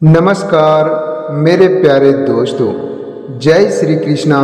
नमस्कार मेरे प्यारे दोस्तों, जय श्री कृष्णा,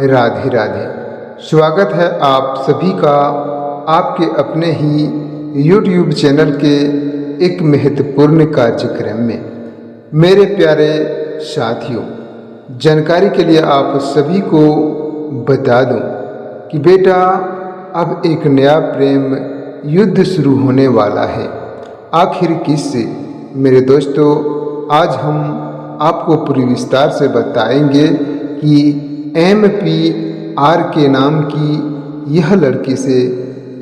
राधे राधे। स्वागत है आप सभी का आपके अपने ही YouTube चैनल के एक महत्वपूर्ण कार्यक्रम में। मेरे प्यारे साथियों, जानकारी के लिए आप सभी को बता दूं कि बेटा अब एक नया प्रेम युद्ध शुरू होने वाला है। आखिर किससे? मेरे दोस्तों, आज हम आपको पूरी विस्तार से बताएंगे कि MP-R के नाम की यह लड़की से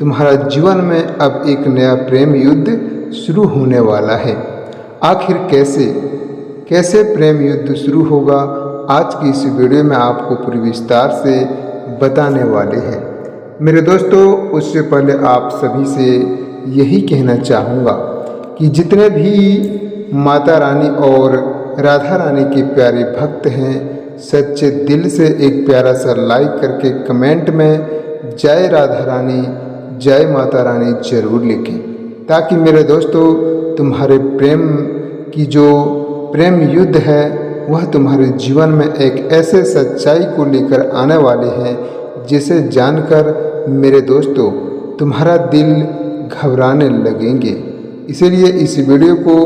तुम्हारा जीवन में अब एक नया प्रेम युद्ध शुरू होने वाला है। आखिर कैसे प्रेम युद्ध शुरू होगा, आज की इस वीडियो में आपको पूरी विस्तार से बताने वाले हैं। मेरे दोस्तों, उससे पहले आप सभी से यही कहना चाहूँगा कि जितने भी माता रानी और राधा रानी के प्यारे भक्त हैं, सच्चे दिल से एक प्यारा सा लाइक करके कमेंट में जय राधा रानी, जय माता रानी जरूर लिखें, ताकि मेरे दोस्तों तुम्हारे प्रेम की जो प्रेम युद्ध है वह तुम्हारे जीवन में एक ऐसे सच्चाई को लेकर आने वाले हैं जिसे जानकर मेरे दोस्तों तुम्हारा दिल घबराने लगेंगे। इसीलिए इस वीडियो को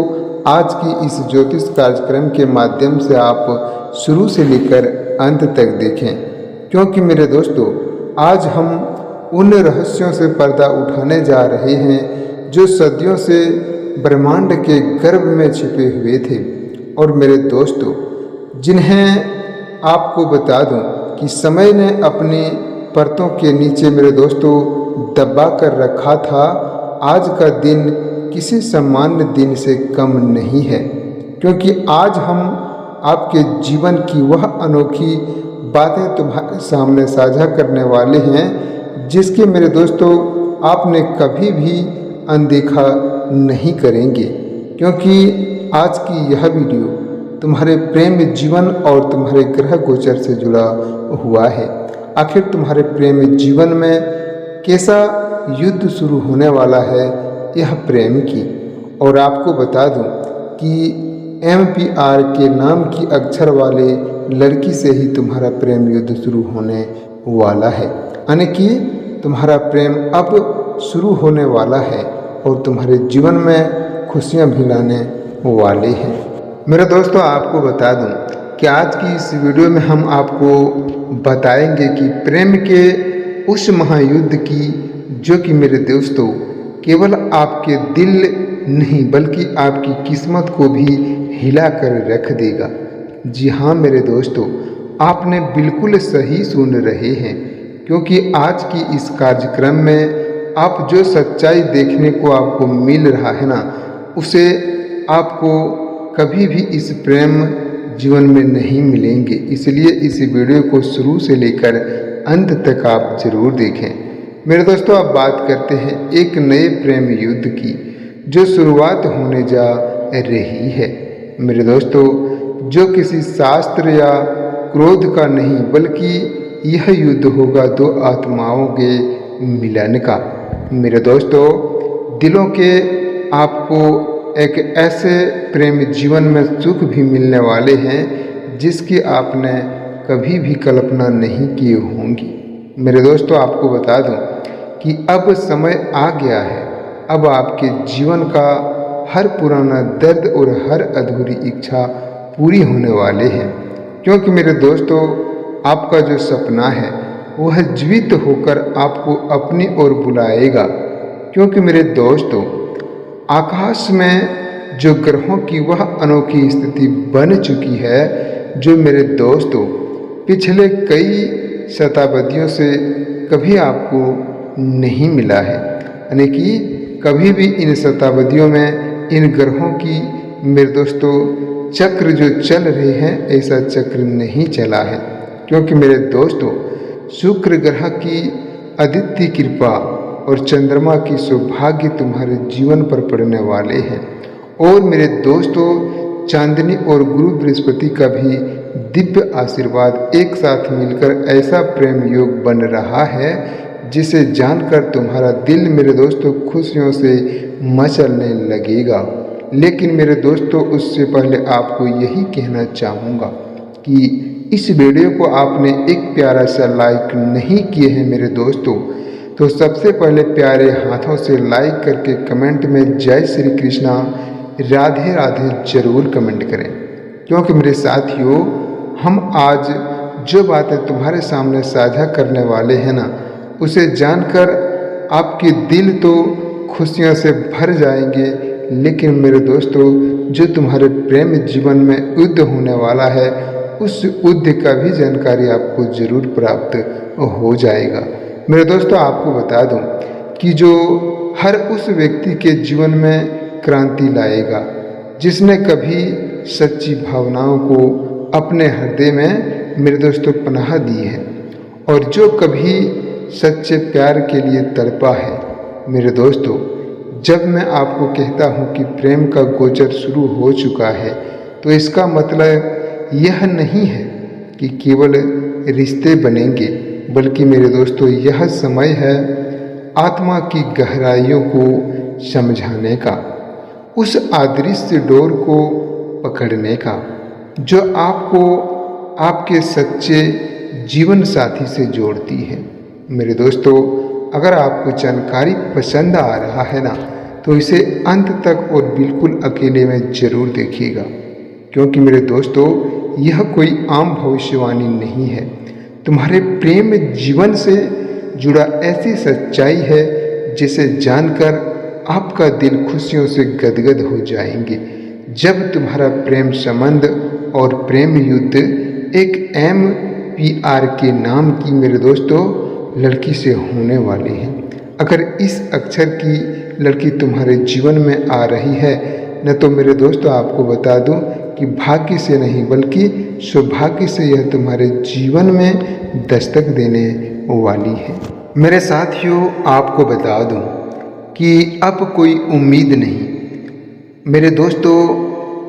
आज की इस ज्योतिष कार्यक्रम के माध्यम से आप शुरू से लेकर अंत तक देखें, क्योंकि मेरे दोस्तों आज हम उन रहस्यों से पर्दा उठाने जा रहे हैं जो सदियों से ब्रह्मांड के गर्भ में छिपे हुए थे। और मेरे दोस्तों, जिन्हें आपको बता दूं कि समय ने अपनी परतों के नीचे मेरे दोस्तों दबा कर रखा था, आज का दिन किसी सामान्य दिन से कम नहीं है, क्योंकि आज हम आपके जीवन की वह अनोखी बातें तुम्हारे सामने साझा करने वाले हैं जिसके मेरे दोस्तों आपने कभी भी अनदेखा नहीं करेंगे, क्योंकि आज की यह वीडियो तुम्हारे प्रेम जीवन और तुम्हारे ग्रह गोचर से जुड़ा हुआ है। आखिर तुम्हारे प्रेम जीवन में कैसा युद्ध शुरू होने वाला है यह प्रेम की। और आपको बता दूं कि MP-R के नाम की अक्षर वाले लड़की से ही तुम्हारा प्रेम युद्ध शुरू होने वाला है, यानी कि तुम्हारा प्रेम अब शुरू होने वाला है और तुम्हारे जीवन में खुशियां भी लाने वाले हैं। मेरे दोस्तों, आपको बता दूं कि आज की इस वीडियो में हम आपको बताएंगे कि प्रेम के उस महायुद्ध की जो कि मेरे दोस्तों केवल आपके दिल नहीं बल्कि आपकी किस्मत को भी हिला कर रख देगा। जी हाँ मेरे दोस्तों, आपने बिल्कुल सही सुन रहे हैं, क्योंकि आज की इस कार्यक्रम में आप जो सच्चाई देखने को आपको मिल रहा है ना, उसे आपको कभी भी इस प्रेम जीवन में नहीं मिलेंगे। इसलिए इस वीडियो को शुरू से लेकर अंत तक आप जरूर देखें। मेरे दोस्तों, अब बात करते हैं एक नए प्रेम युद्ध की जो शुरुआत होने जा रही है। मेरे दोस्तों, जो किसी शास्त्र या क्रोध का नहीं बल्कि यह युद्ध होगा दो आत्माओं के मिलन का। मेरे दोस्तों, दिलों के आपको एक ऐसे प्रेम जीवन में सुख भी मिलने वाले हैं जिसकी आपने कभी भी कल्पना नहीं की होंगी। मेरे दोस्तों, आपको बता दूं कि अब समय आ गया है, अब आपके जीवन का हर पुराना दर्द और हर अधूरी इच्छा पूरी होने वाले हैं, क्योंकि मेरे दोस्तों आपका जो सपना है वह जीवित होकर आपको अपनी ओर बुलाएगा। क्योंकि मेरे दोस्तों, आकाश में जो ग्रहों की वह अनोखी स्थिति बन चुकी है जो मेरे दोस्तों पिछले कई शताब्दियों से कभी आपको नहीं मिला है, यानी कि कभी भी इन शताब्दियों में इन ग्रहों की मेरे दोस्तों चक्र जो चल रहे हैं ऐसा चक्र नहीं चला है। क्योंकि मेरे दोस्तों शुक्र ग्रह की अदित्य कृपा और चंद्रमा की सौभाग्य तुम्हारे जीवन पर पड़ने वाले हैं। और मेरे दोस्तों चांदनी और गुरु बृहस्पति का भी दिव्य आशीर्वाद एक साथ मिलकर ऐसा प्रेम योग बन रहा है जिसे जानकर तुम्हारा दिल मेरे दोस्तों खुशियों से मचलने लगेगा। लेकिन मेरे दोस्तों उससे पहले आपको यही कहना चाहूँगा कि इस वीडियो को आपने एक प्यारा सा लाइक नहीं किए हैं मेरे दोस्तों, तो सबसे पहले प्यारे हाथों से लाइक करके कमेंट में जय श्री कृष्णा राधे राधे जरूर कमेंट करें। क्योंकि मेरे साथियों, हम आज जो बातें तुम्हारे सामने साझा करने वाले हैं ना, उसे जानकर आपके दिल तो खुशियों से भर जाएंगे, लेकिन मेरे दोस्तों जो तुम्हारे प्रेम जीवन में युद्ध होने वाला है उस युद्ध का भी जानकारी आपको जरूर प्राप्त हो जाएगा। मेरे दोस्तों आपको बता दूं कि जो हर उस व्यक्ति के जीवन में क्रांति लाएगा जिसने कभी सच्ची भावनाओं को अपने हृदय में मेरे दोस्तों पनाह दी है और जो कभी सच्चे प्यार के लिए तड़पा है। मेरे दोस्तों जब मैं आपको कहता हूँ कि प्रेम का गोचर शुरू हो चुका है तो इसका मतलब यह नहीं है कि केवल रिश्ते बनेंगे, बल्कि मेरे दोस्तों यह समय है आत्मा की गहराइयों को समझाने का, उस अदृश्य डोर को पकड़ने का जो आपको आपके सच्चे जीवन साथी से जोड़ती है। मेरे दोस्तों अगर आपको जानकारी पसंद आ रहा है ना, तो इसे अंत तक और बिल्कुल अकेले में जरूर देखिएगा, क्योंकि मेरे दोस्तों यह कोई आम भविष्यवाणी नहीं है। तुम्हारे प्रेम जीवन से जुड़ा ऐसी सच्चाई है जिसे जानकर आपका दिल खुशियों से गदगद हो जाएंगे। जब तुम्हारा प्रेम संबंध और प्रेम युद्ध एक MPR के नाम की मेरे दोस्तों लड़की से होने वाले हैं। अगर इस अक्षर की लड़की तुम्हारे जीवन में आ रही है न, तो मेरे दोस्तों आपको बता दूं कि भाग्य से नहीं बल्कि सौभाग्य से यह तुम्हारे जीवन में दस्तक देने वाली है। मेरे साथियों आपको बता दूं कि अब कोई उम्मीद नहीं। मेरे दोस्तों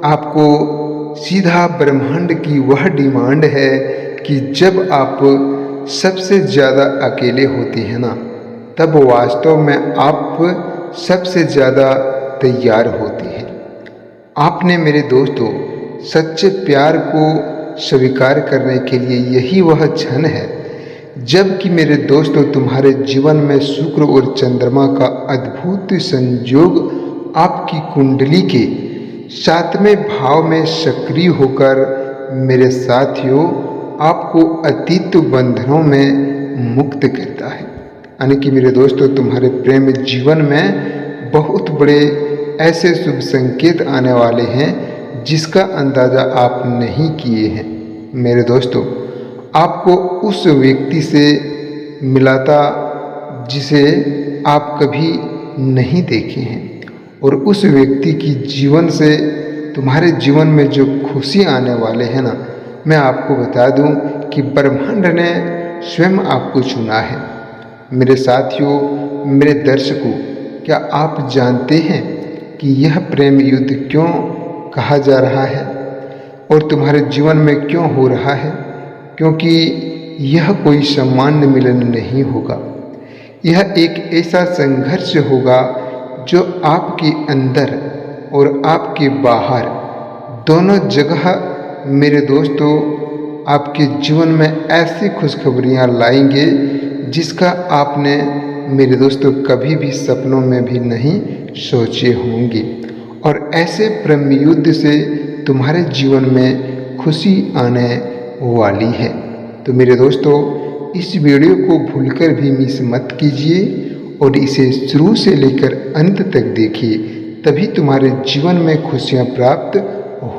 आपको सीधा ब्रह्मांड की वह डिमांड है कि जब आप सबसे ज़्यादा अकेले होते हैं ना, तब वास्तव में आप सबसे ज़्यादा तैयार होते हैं। आपने मेरे दोस्तों सच्चे प्यार को स्वीकार करने के लिए यही वह क्षण है जबकि मेरे दोस्तों तुम्हारे जीवन में शुक्र और चंद्रमा का अद्भुत संयोग आपकी कुंडली के 7वें भाव में सक्रिय होकर मेरे साथियों आपको अतीत बंधनों में मुक्त करता है। यानी कि मेरे दोस्तों तुम्हारे प्रेम जीवन में बहुत बड़े ऐसे शुभ संकेत आने वाले हैं जिसका अंदाज़ा आप नहीं किए हैं। मेरे दोस्तों आपको उस व्यक्ति से मिलाता जिसे आप कभी नहीं देखे हैं, और उस व्यक्ति की जीवन से तुम्हारे जीवन में जो खुशी आने वाले हैं ना, मैं आपको बता दूं कि ब्रह्मांड ने स्वयं आपको चुना है। मेरे साथियों, मेरे दर्शकों, क्या आप जानते हैं कि यह प्रेम युद्ध क्यों कहा जा रहा है और तुम्हारे जीवन में क्यों हो रहा है? क्योंकि यह कोई सामान्य मिलन नहीं होगा। यह एक ऐसा संघर्ष होगा जो आपके अंदर और आपके बाहर दोनों जगह मेरे दोस्तों आपके जीवन में ऐसी खुशखबरियाँ लाएंगे जिसका आपने मेरे दोस्तों कभी भी सपनों में भी नहीं सोचे होंगे। और ऐसे प्रेम युद्ध से तुम्हारे जीवन में खुशी आने वाली है। तो मेरे दोस्तों इस वीडियो को भूलकर भी मिस मत कीजिए और इसे शुरू से लेकर अंत तक देखिए, तभी तुम्हारे जीवन में खुशियाँ प्राप्त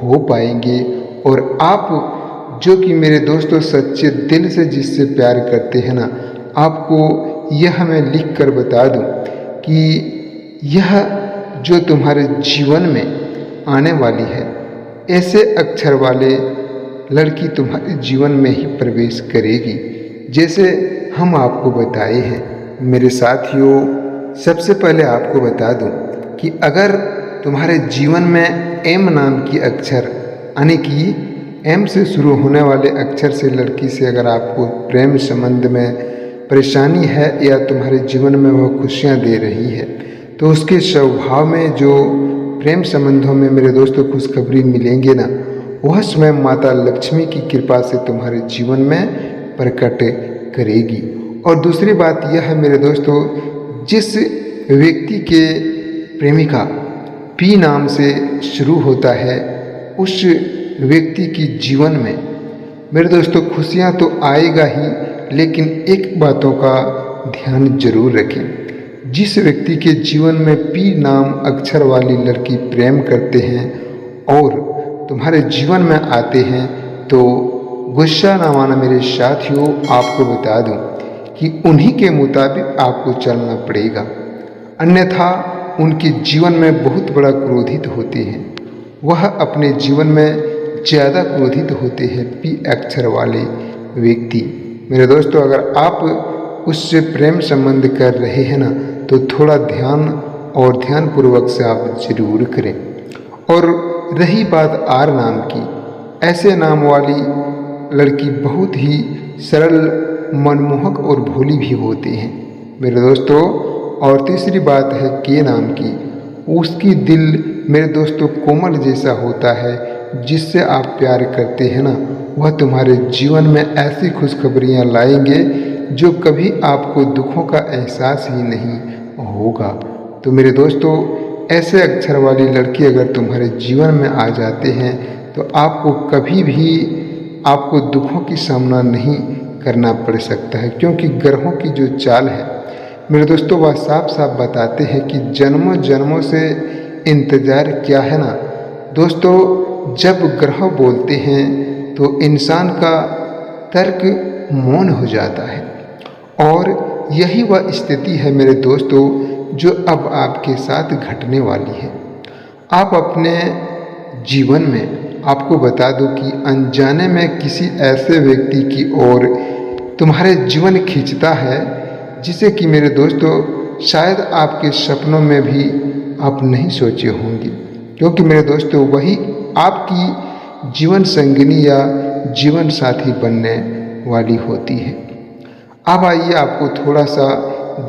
हो पाएंगे। और आप जो कि मेरे दोस्तों सच्चे दिल से जिससे प्यार करते हैं ना, आपको यह मैं लिख कर बता दूं कि यह जो तुम्हारे जीवन में आने वाली है, ऐसे अक्षर वाले लड़की तुम्हारे जीवन में ही प्रवेश करेगी जैसे हम आपको बताए हैं। मेरे साथियों, सबसे पहले आपको बता दूं कि अगर तुम्हारे जीवन में M नाम की अक्षर यानी कि M से शुरू होने वाले अक्षर से लड़की से अगर आपको प्रेम संबंध में परेशानी है या तुम्हारे जीवन में वह खुशियाँ दे रही है, तो उसके स्वभाव में जो प्रेम संबंधों में मेरे दोस्तों खुशखबरी मिलेंगे ना, वह स्वयं माता लक्ष्मी की कृपा से तुम्हारे जीवन में प्रकट करेगी। और दूसरी बात यह है मेरे दोस्तों, जिस व्यक्ति के प्रेमिका पी नाम से शुरू होता है, उस व्यक्ति की जीवन में मेरे दोस्तों खुशियाँ तो आएगा ही, लेकिन एक बातों का ध्यान जरूर रखें। जिस व्यक्ति के जीवन में पी नाम अक्षर वाली लड़की प्रेम करते हैं और तुम्हारे जीवन में आते हैं, तो गुस्सा ना माना मेरे साथियों, आपको बता दूं कि उन्हीं के मुताबिक आपको चलना पड़ेगा, अन्यथा उनके जीवन में बहुत बड़ा क्रोधित होते हैं। वह अपने जीवन में ज़्यादा क्रोधित होते हैं पी अक्षर वाले व्यक्ति। मेरे दोस्तों, अगर आप उससे प्रेम संबंध कर रहे हैं ना, तो थोड़ा ध्यान और ध्यानपूर्वक से आप जरूर करें। और रही बात आर नाम की, ऐसे नाम वाली लड़की बहुत ही सरल, मनमोहक और भोली भी होती हैं मेरे दोस्तों। और तीसरी बात है के नाम की, उसकी दिल मेरे दोस्तों कोमल जैसा होता है। जिससे आप प्यार करते हैं ना, वह तुम्हारे जीवन में ऐसी खुशखबरियाँ लाएंगे जो कभी आपको दुखों का एहसास ही नहीं होगा। तो मेरे दोस्तों, ऐसे अक्षर वाली लड़की अगर तुम्हारे जीवन में आ जाते हैं, तो आपको कभी भी आपको दुखों की सामना नहीं करना पड़ सकता है, क्योंकि ग्रहों की जो चाल है मेरे दोस्तों, वह साफ साफ बताते हैं कि जन्मों जन्मों से इंतज़ार क्या है ना दोस्तों। जब ग्रह बोलते हैं तो इंसान का तर्क मौन हो जाता है, और यही वह स्थिति है मेरे दोस्तों जो अब आपके साथ घटने वाली है। आप अपने जीवन में, आपको बता दूं कि अनजाने में किसी ऐसे व्यक्ति की ओर तुम्हारे जीवन खींचता है, जिसे कि मेरे दोस्तों शायद आपके सपनों में भी आप नहीं सोचे होंगे, क्योंकि मेरे दोस्तों वही आपकी जीवन संगिनी या जीवन साथी बनने वाली होती है। अब आइए आपको थोड़ा सा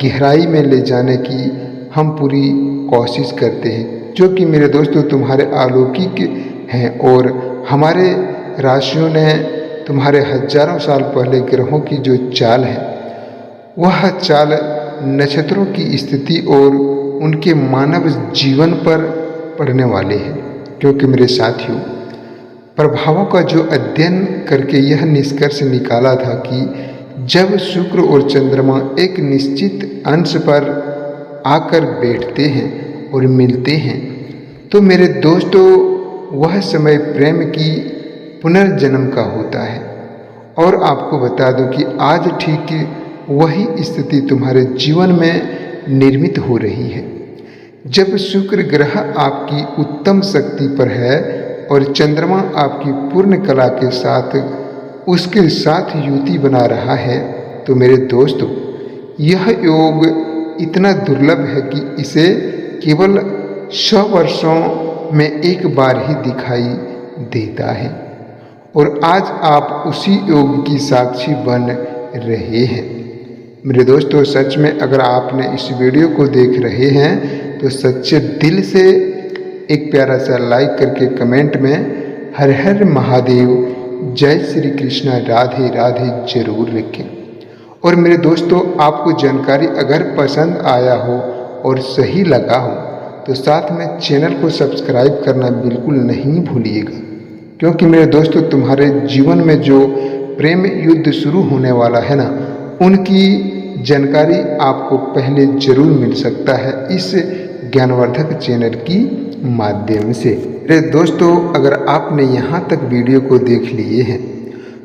गहराई में ले जाने की हम पूरी कोशिश करते हैं, जो कि मेरे दोस्तों तुम्हारे अलौकिक हैं और हमारे राशियों ने तुम्हारे हजारों साल पहले ग्रहों की जो चाल है, वह चाल नक्षत्रों की स्थिति और उनके मानव जीवन पर पड़ने वाले हैं। क्योंकि मेरे साथियों, प्रभावों का जो अध्ययन करके यह निष्कर्ष निकाला था कि जब शुक्र और चंद्रमा एक निश्चित अंश पर आकर बैठते हैं और मिलते हैं, तो मेरे दोस्तों वह समय प्रेम की पुनर्जन्म का होता है। और आपको बता दूं कि आज ठीक वही स्थिति तुम्हारे जीवन में निर्मित हो रही है। जब शुक्र ग्रह आपकी उत्तम शक्ति पर है और चंद्रमा आपकी पूर्ण कला के साथ उसके साथ युति बना रहा है, तो मेरे दोस्तों यह योग इतना दुर्लभ है कि इसे केवल 100 वर्षों में एक बार ही दिखाई देता है। और आज आप उसी योग की साक्षी बन रहे हैं। मेरे दोस्तों, सच में अगर आपने इस वीडियो को देख रहे हैं तो सच्चे दिल से एक प्यारा सा लाइक करके कमेंट में हर हर महादेव, जय श्री कृष्णा, राधे राधे जरूर लिखें। और मेरे दोस्तों, आपको जानकारी अगर पसंद आया हो और सही लगा हो, तो साथ में चैनल को सब्सक्राइब करना बिल्कुल नहीं भूलिएगा, क्योंकि मेरे दोस्तों तुम्हारे जीवन में जो प्रेम युद्ध शुरू होने वाला है ना, उनकी जानकारी आपको पहले जरूर मिल सकता है इस ज्ञानवर्धक चैनल की माध्यम से। मेरे दोस्तों, अगर आपने यहाँ तक वीडियो को देख लिए हैं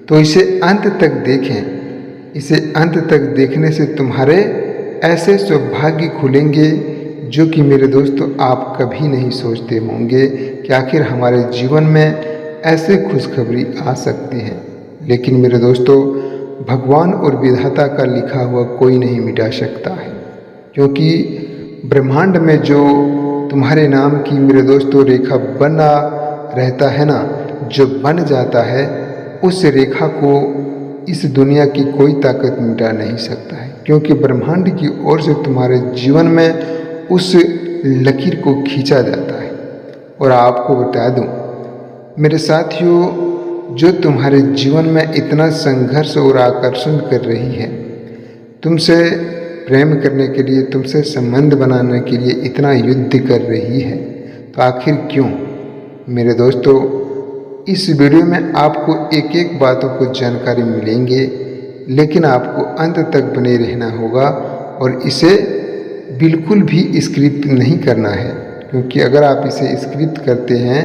तो इसे अंत तक देखें। इसे अंत तक देखने से तुम्हारे ऐसे सौभाग्य खुलेंगे जो कि मेरे दोस्तों आप कभी नहीं सोचते होंगे कि आखिर हमारे जीवन में ऐसे खुशखबरी आ सकती है। लेकिन मेरे दोस्तों, भगवान और विधाता का लिखा हुआ कोई नहीं मिटा सकता है, क्योंकि ब्रह्मांड में जो तुम्हारे नाम की मेरे दोस्तों रेखा बना रहता है ना, जो बन जाता है, उस रेखा को इस दुनिया की कोई ताकत मिटा नहीं सकता है, क्योंकि ब्रह्मांड की ओर से तुम्हारे जीवन में उस लकीर को खींचा जाता है। और आपको बता दूं मेरे साथियों, जो तुम्हारे जीवन में इतना संघर्ष और आकर्षण कर रही है, तुमसे प्रेम करने के लिए, तुमसे संबंध बनाने के लिए इतना युद्ध कर रही है, तो आखिर क्यों? मेरे दोस्तों, इस वीडियो में आपको एक एक बातों को जानकारी मिलेंगे, लेकिन आपको अंत तक बने रहना होगा और इसे बिल्कुल भी स्किप नहीं करना है, क्योंकि अगर आप इसे स्किप करते हैं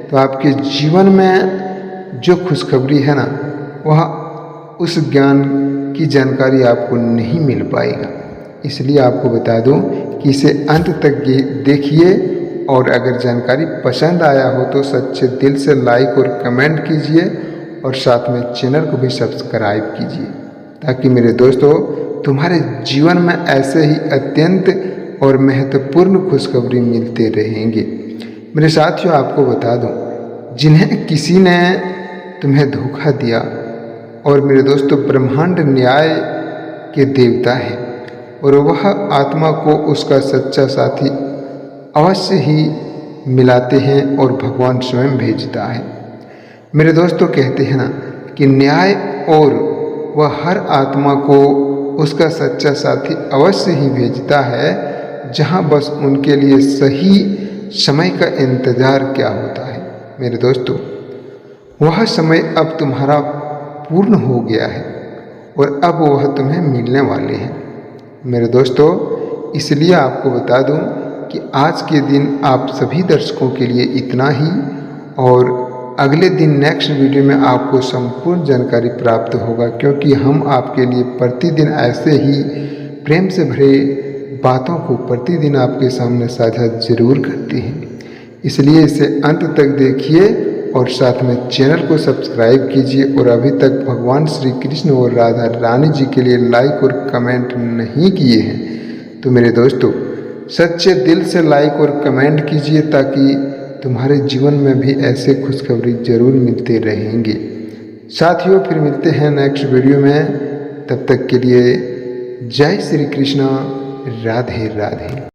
तो आपके जीवन में जो खुशखबरी है ना, वह उस ज्ञान की जानकारी आपको नहीं मिल पाएगा। इसलिए आपको बता दूं कि इसे अंत तक देखिए और अगर जानकारी पसंद आया हो तो सच्चे दिल से लाइक और कमेंट कीजिए और साथ में चैनल को भी सब्सक्राइब कीजिए, ताकि मेरे दोस्तों तुम्हारे जीवन में ऐसे ही अत्यंत और महत्वपूर्ण खुशखबरी मिलते रहेंगे। मेरे साथियों, आपको बता दूं, जिन्हें किसी ने तुम्हें धोखा दिया और मेरे दोस्तों ब्रह्मांड न्याय के देवता है और वह आत्मा को उसका सच्चा साथी अवश्य ही मिलाते हैं और भगवान स्वयं भेजता है। मेरे दोस्तों कहते हैं ना कि न्याय और वह हर आत्मा को उसका सच्चा साथी अवश्य ही भेजता है, जहां बस उनके लिए सही समय का इंतजार क्या होता है। मेरे दोस्तों, वह समय अब तुम्हारा पूर्ण हो गया है और अब वह तुम्हें मिलने वाले हैं। मेरे दोस्तों, इसलिए आपको बता दूं कि आज के दिन आप सभी दर्शकों के लिए इतना ही, और अगले दिन नेक्स्ट वीडियो में आपको संपूर्ण जानकारी प्राप्त होगा, क्योंकि हम आपके लिए प्रतिदिन ऐसे ही प्रेम से भरे बातों को प्रतिदिन आपके सामने साझा जरूर करते हैं। इसलिए इसे अंत तक देखिए और साथ में चैनल को सब्सक्राइब कीजिए, और अभी तक भगवान श्री कृष्ण और राधा रानी जी के लिए लाइक और कमेंट नहीं किए हैं तो मेरे दोस्तों सच्चे दिल से लाइक और कमेंट कीजिए, ताकि तुम्हारे जीवन में भी ऐसे खुशखबरी जरूर मिलते रहेंगे। साथियों, फिर मिलते हैं नेक्स्ट वीडियो में, तब तक के लिए जय श्री कृष्ण, राधे राधे।